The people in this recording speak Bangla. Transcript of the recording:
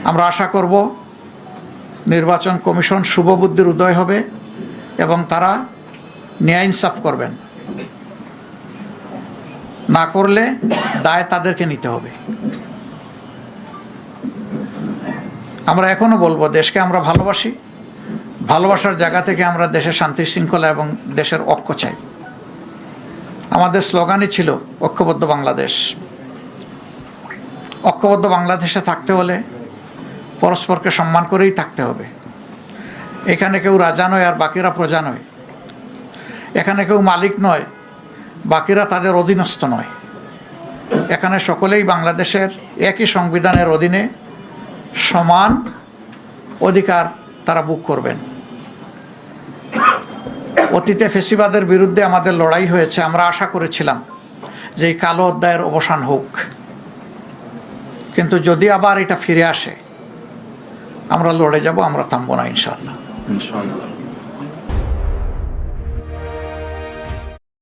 আমরা আশা করব নির্বাচন কমিশন শুভবুদ্ধির উদয় হবে এবং তারা ন্যায় ইনসাফ করবেন। না করলে দায় তাদেরকে নিতে হবে। আমরা এখনো বলবো, দেশকে আমরা ভালোবাসি, ভালোবাসার জায়গা থেকে আমরা দেশের শান্তি শৃঙ্খলা এবং দেশের ঐক্য চাই। আমাদের স্লোগানই ছিল ঐক্যবদ্ধ বাংলাদেশ। ঐক্যবদ্ধ বাংলাদেশে থাকতে হলে পরস্পরকে সম্মান করেই থাকতে হবে। এখানে কেউ রাজা নয় আর বাকিরা প্রজা নয়। এখানে কেউ মালিক নয়, বাকিরা তাদের অধীনস্থ নয়। এখানে সকলেই বাংলাদেশের একই সংবিধানের অধীনে সমান অধিকার তারা ভোগ করবেন। অতীতে ফ্যাসিবাদের বিরুদ্ধে আমাদের লড়াই হয়েছে। আমরা আশা করেছিলাম যে এই কালো অধ্যায়ের অবসান হোক, কিন্তু যদি আবার এটা ফিরে আসে আমরা লড়ে যাব, আমরা থামবো না ইনশাআল্লাহ।